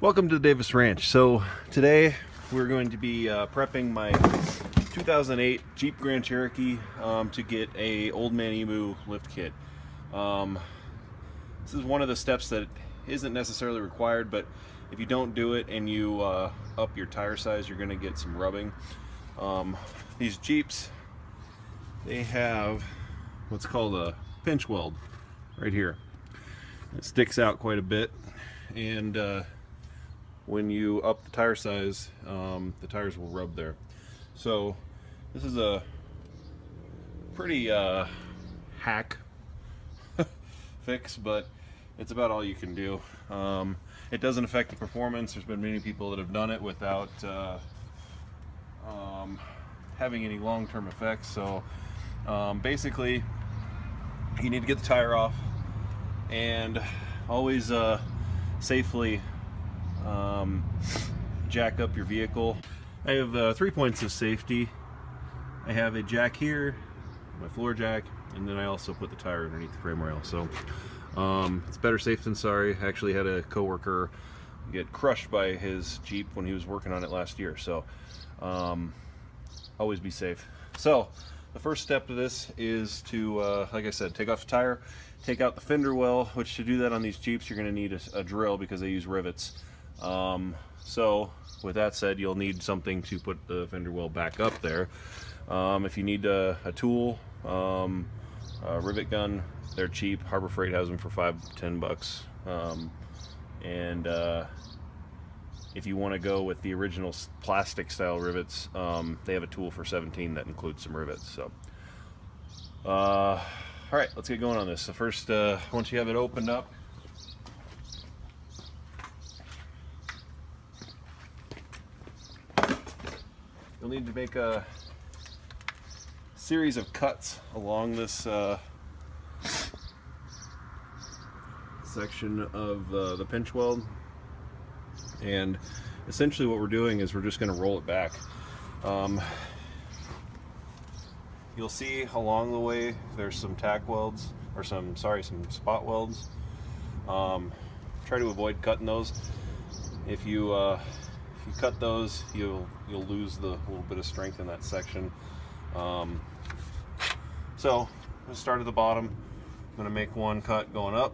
Welcome to the Davis Ranch. So today we're going to be prepping my 2008 Jeep Grand Cherokee to get a Old Man Emu lift kit. This is one of the steps that isn't necessarily required, but if you don't do it and you up your tire size, you're going to get some rubbing. These Jeeps, they have what's called a pinch weld right here. It sticks out quite a bit, and when you up the tire size, the tires will rub there. So this is a pretty hack fix, but it's about all you can do. It doesn't affect the performance. There's been many people that have done it without having any long-term effects. So basically, you need to get the tire off and always safely jack up your vehicle. I have 3 points of safety. I have a jack here, my floor jack, and then I also put the tire underneath the frame rail. So it's better safe than sorry. I actually had a coworker get crushed by his Jeep when he was working on it last year. So always be safe. So the first step to this is to, like I said, take off the tire, take out the fender well, which to do that on these Jeeps, you're going to need a drill because they use rivets. So with that said, you'll need something to put the fender well back up there. If you need a tool, a rivet gun, they're cheap. Harbor Freight has them for $5-10. And if you want to go with the original plastic style rivets, they have a tool for $17 that includes some rivets. So all right, let's get going on this. So first, once you have it opened up, you'll need to make a series of cuts along this section of the pinch weld, and essentially what we're doing is we're just going to roll it back. You'll see along the way there's some tack welds, or some spot welds. Try to avoid cutting those. If you cut those, you'll lose the little bit of strength in that section. So let's start at the bottom. I'm going to make one cut going up.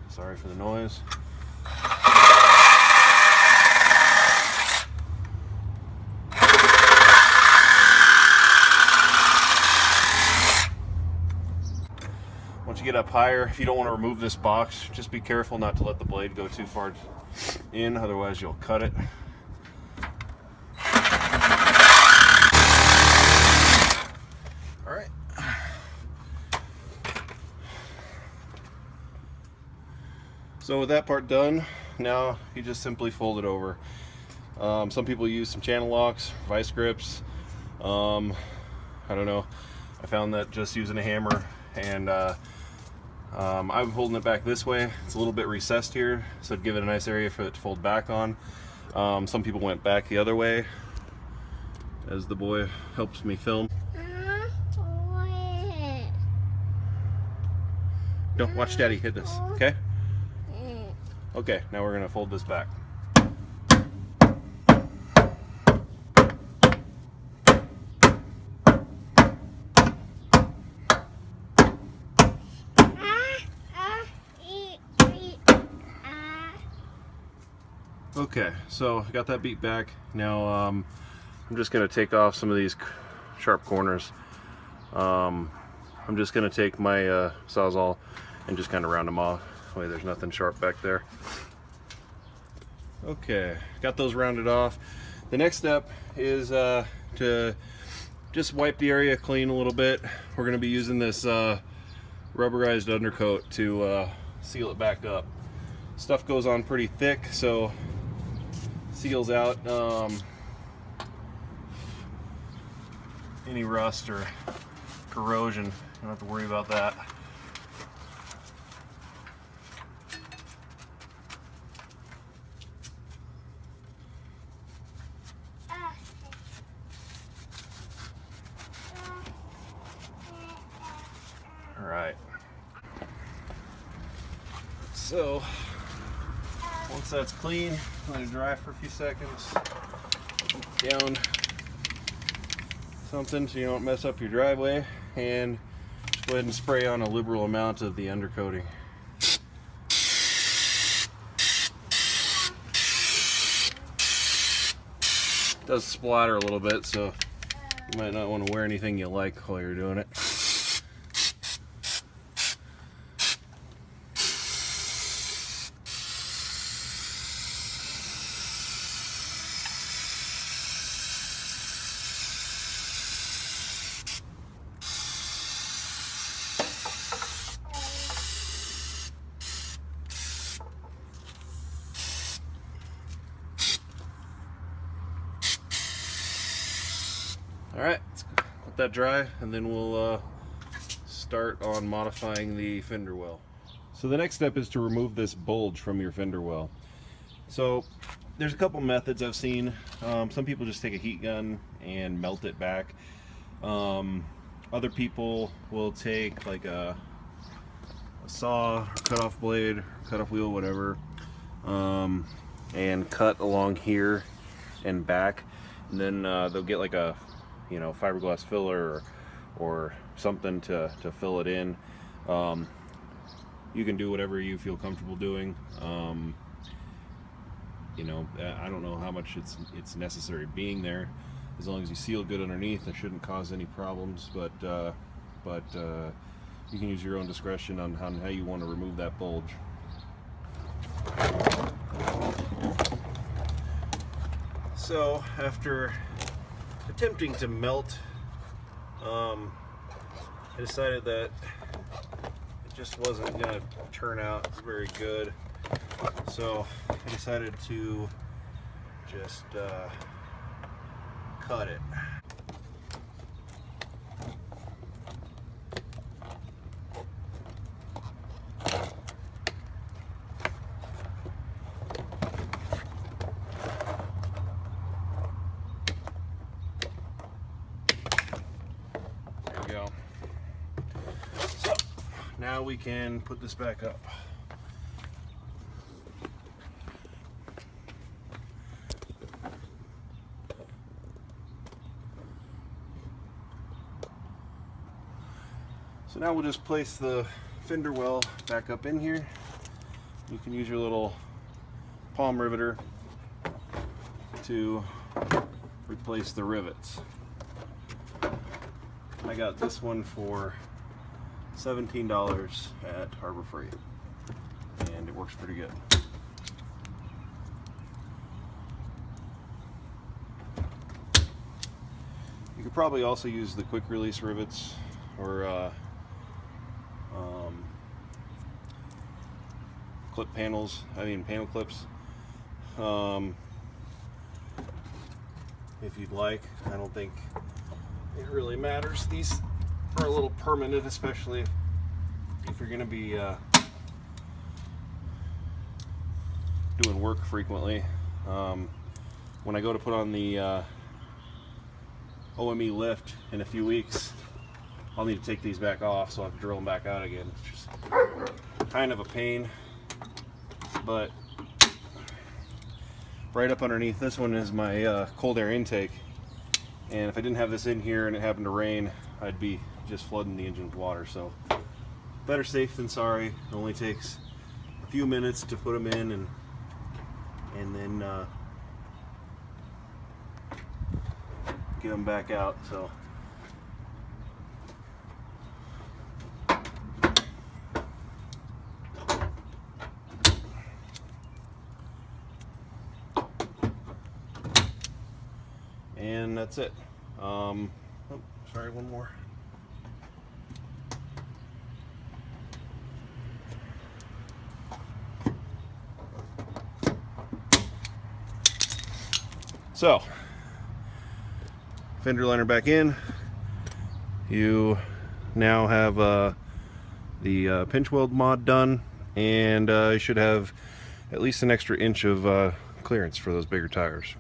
Sorry for the noise. Once you get up higher, if you don't want to remove this box, just be careful not to let the blade go too far in, otherwise you'll cut it. All right. So with that part done, now you just simply fold it over. Some people use some channel locks, vice grips. I don't know. I found that just using a hammer, and I'm holding it back this way. It's a little bit recessed here, so it'd give it a nice area for it to fold back on. Some people went back the other way, as the boy helps me film. Don't watch Daddy hit this, okay? Okay, now we're gonna fold this back. Okay, so I got that beat back. Now I'm just going to take off some of these sharp corners. I'm just going to take my Sawzall and just kind of round them off. That way there's nothing sharp back there. Okay, got those rounded off. The next step is to just wipe the area clean a little bit. We're going to be using this rubberized undercoat to seal it back up. Stuff goes on pretty thick, so seals out any rust or corrosion. You don't have to worry about that. All right. So once that's clean, let it dry for a few seconds. Down something so you don't mess up your driveway, and just go ahead and spray on a liberal amount of the undercoating. It does splatter a little bit, so you might not want to wear anything you like while you're doing it. Alright, let's let that dry, and then we'll start on modifying the fender well. So the next step is to remove this bulge from your fender well. So there's a couple methods I've seen. Some people just take a heat gun and melt it back. Other people will take like a saw, or cut-off blade, or cut-off wheel, whatever, and cut along here and back, and then they'll get like a fiberglass filler or something to fill it in. You can do whatever you feel comfortable doing. I don't know how much it's necessary being there. As long as you seal good underneath, it shouldn't cause any problems. But you can use your own discretion on how you want to remove that bulge. So after attempting to melt, I decided that it just wasn't going to turn out very good. So I decided to just cut it. So now we can put this back up. So now we'll just place the fender well back up in here. You can use your little palm riveter to replace the rivets. I got this one for $17 at Harbor Freight, and it works pretty good. You could probably also use the quick release rivets or clip panels, panel clips, if you'd like. I don't think it really matters. These are a little permanent, especially if you're going to be doing work frequently. When I go to put on the OME lift in a few weeks, I'll need to take these back off, so I'll have to drill them back out again. It's just kind of a pain, but right up underneath this one is my cold air intake, and if I didn't have this in here and it happened to rain, I'd be just flooding the engine with water. So better safe than sorry. It only takes a few minutes to put them in, and then get them back out. So and that's it. Oh, sorry, one more. So, fender liner back in. You now have the pinch weld mod done, and you should have at least an extra inch of clearance for those bigger tires.